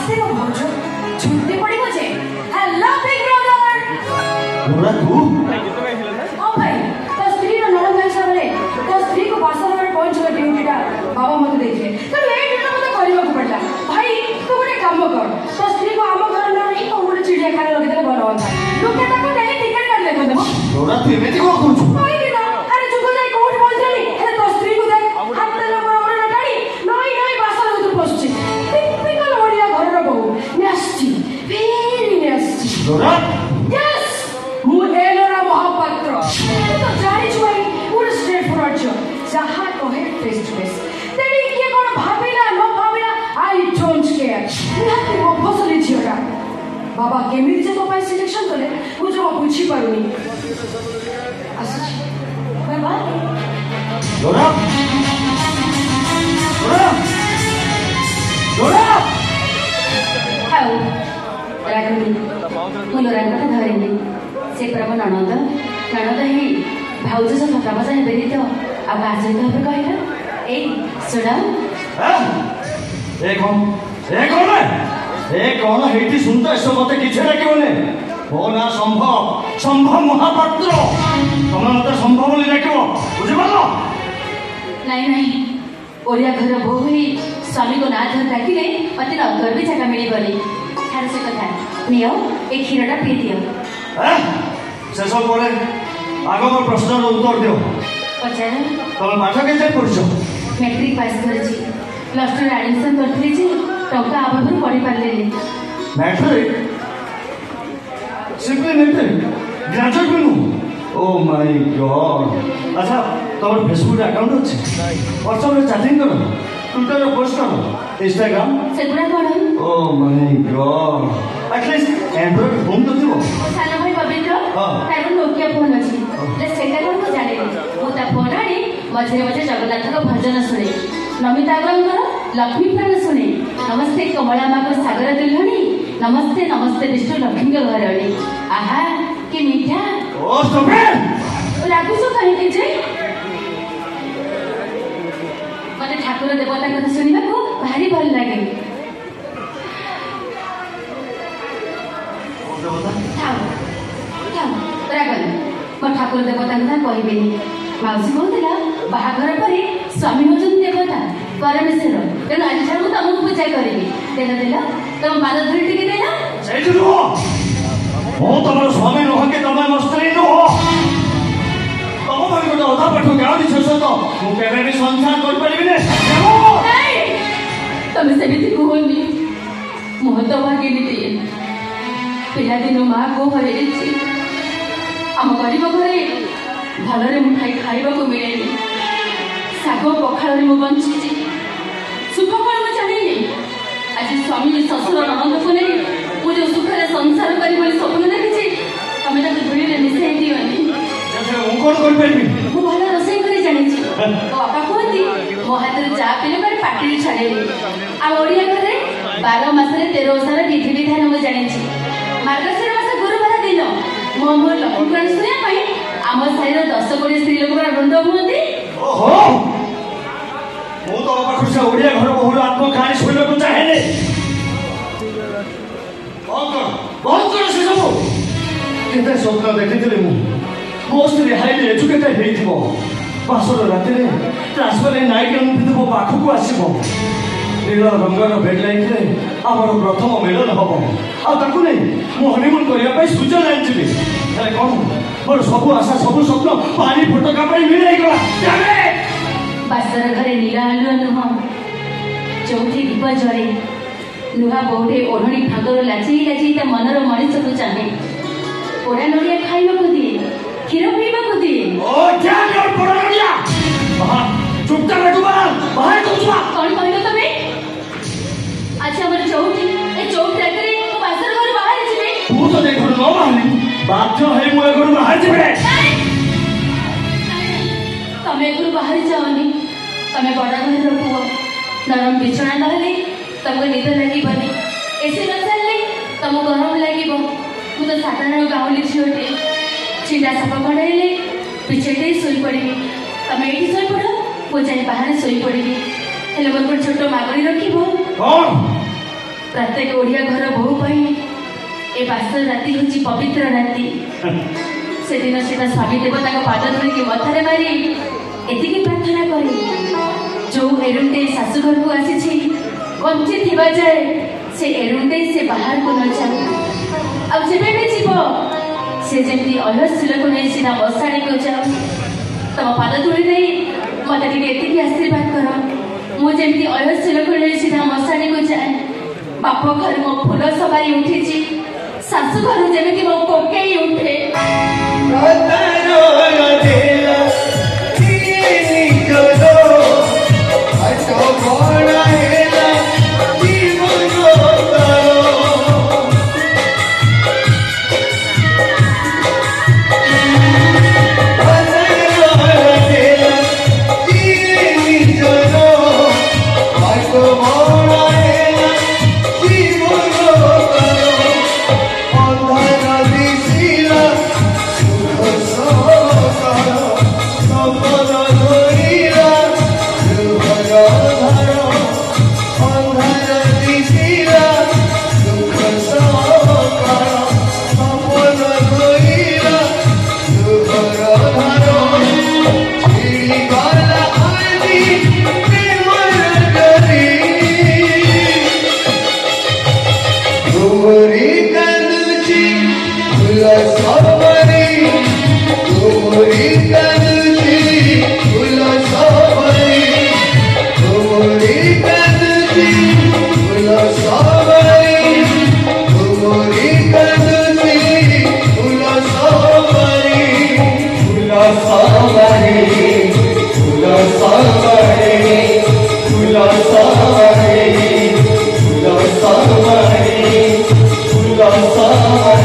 आस्ते को भाउजो छुट्टी पड़िबो जे हेलो बिग ब्रदर बोला तू ओ भाई तो स्त्री रो नड़ भाई सबरे तो स्त्री को बासन में पहुंच गए ड्यूटीटा बाबा मते देखले तो ए ड्यूटी मते करबा को पड़ला भाई तू गोटे काम कर तो स्त्री को आम घर न रही को गोटे चिड़िया खाना लगे देले भलो होता लोके ताको डेली टिकट काट ले देबो बोला तू एमेती को कहू भाई दिना अरे जुगो जाई कोठ पहुंचली हे तो स्त्री को देख हाथ ले बड़ बड़ गाड़ी नई नई बासन उतर पहुंची टिपिकल ओडिया घर रो बहु नेस्टी वेरी नेस्टी बोला यस मु एलोरा महापात्र तो जानी छुई पूरा स्ट्रेट फॉरवर्ड छ जहां कहे फेस टू फेस तेरी के कोन भाबिला न भाबिला आई डोंट केयर निहाती मो फसली छिरा बाबा केमिति जे तो पाई सिलेक्शन कले मु जो बुझी पारुनी आसी बाबा बोला बोला बोला हाउ रागनी मुलो रागता धरेनी से प्रभु ननद ननद हे भाउज से फटाबा जाय बेरी तो अब आज तो हबे कहला ए सुना ए कौन हेटी सुनता है मत किसी डाकने हो ना संभव संभव महापात्र तुम मत संभव बोली डाक बुझिपार नहीं नहीं ओडिया घर बो ही स्वामी को ना धर डाकिले मते नगर भी जगह मिली बनी छाड़ से कथा नियो ए खीरटा पी दियो से सब बोले आग मोर प्रश्न उत्तर दियो पचार तुम पाठ के पढ़छ मैट्रिक पास करछि प्लस 2 एडमिशन करथि जे टका आबहर पढ़ी पारले मैट्रिक सिंपली मैट्रिक ग्रेजुएट भी नु ओ माय गॉड अच्छा तुम फेसबुक अकाउंट अच्छे व्हाट्सएप रे चैटिंग करो ट्विटर रे पोस्ट करो इंस्टाग्राम सेगुडा कोन oh my God at least Android phone तो थियो सानो भाई पवित्र तार नोकिया फोन अछि ले सेटा कोन को जाने मु ता फोन आनी मझे मझे जगन्नाथ को भजन सुने नमिता अग्रवाल लक्ष्मी प्राण सुने नमस्ते कमला माँ को सागर दुल्हनी नमस्ते नमस्ते विष्णु लक्ष्मी को घरणी आहा कि मीठा ओ स्टॉप लागू सो कहीं जे मते ठाकुर देवता कथा सुनिबा को भारी भल लागे रागन मो ठाकुर देवता कथा कहबेनी माउसी कहला बाहाघर परे स्वामी होचन देवता परमेश्वर तेणु आज ठाकुर तुमको पूजा करी देला देला तुम पाद धरी टिके देला सही नुह मो तुम स्वामी नुह के तुम मो स्त्री नुह तुम मन गोटे अधा पाठ गाँव छेष तो मुझे भी संसार कर पारि तुम सेमती कहनी मुह तो भागिनी पिलादिन माँ को हरई आम गरीब घरे भलरे मुठाई खाइबा को मिलेनी साग पखाल मु बंची सुख कौन मुझे चाहिए आज स्वामी शशुर ननद को नहीं मुझे सुखरे संसार करी स्वप्न देखी तुम धूली मिसाई दिवनी मु भल रोसे कर जानी बापा कहती मो हाथ में चा पीले पाटी छाड़े आड़िया घरे 12 मासरे 13 ओषार विधि विधान मुझे जानी मार्गशीर मास गुरुवार दिन मो मोर लक्ष्मीपुराण शुणा आम साई 10-20 स्त्री लोक रुंड हुए ओडिया घर बहुर आत्म कहानी शुणा को चाहे केते स्वप्न देखी मो स्त्री हाईली एजुकेटेड हो बासर राति ट्रांसफर नाइट मो पाखक आसो नील रंगर बेडलाइट आमर प्रथम मिलन हम आई मु हनीमून करने स्विट्जरलैंड जी कौन मोर सब आशा सब स्वप्न पानी फटका मिलगला बासर घरे नीला आलुआ नुह चौथी दीप जले नुआ बोटे ओढ़णी फागर लाची लाची ता मनर मनीष को चाहे पोड़ा नड़िया खाइबा को दिए क्षीर पीबा को दिए ओ क्या कर पोड़ा नड़िया चुपचाप बैठुबा बाहर कहूबा कौन कहलो तमे अच्छा हमर चौथी ए चौक टाकरे को बासर घर बाहर जिबे तू तो देखो न बाहर बाध्य है मु घर बाहर जिबे तमे घर बाहर जाओनी तमे बड़ा घर रखो नरम बिछना नहले तुमको निद लगी बने ऐसे न चलले तुमको गरम लगी मु तो साधारण गाँवली झीटे छिंडा सफा कड़े पिछेटे शोई पड़ी तुम ये शोई पड़ मु जाए बाहर शोई पड़ी हेले मोर छोट मागड़ी रखी प्रत्येक ओडिया घर बहु ए बासर राति हूँ पवित्र राति से दिन से स्वामी देवता पाद धरिकी मथारे मारी एतिकी प्रार्थना करे जो एरुंडे शाशुघर को आसी बंची थिबा जाए से एरुंडे से बाहर को न जाऊ अब जेबे भी जीव से जमी अयस्थिल को नहीं सीधा मशाणी को जाओ तम पाद धूली दे मत एतिकी आशीर्वाद कर मुझे अयस्थिल को नहीं सीधा मशाणी को जाए बाप घर मो फूल सवारी उठी शाशु घर जमी मो कोकई उठे Love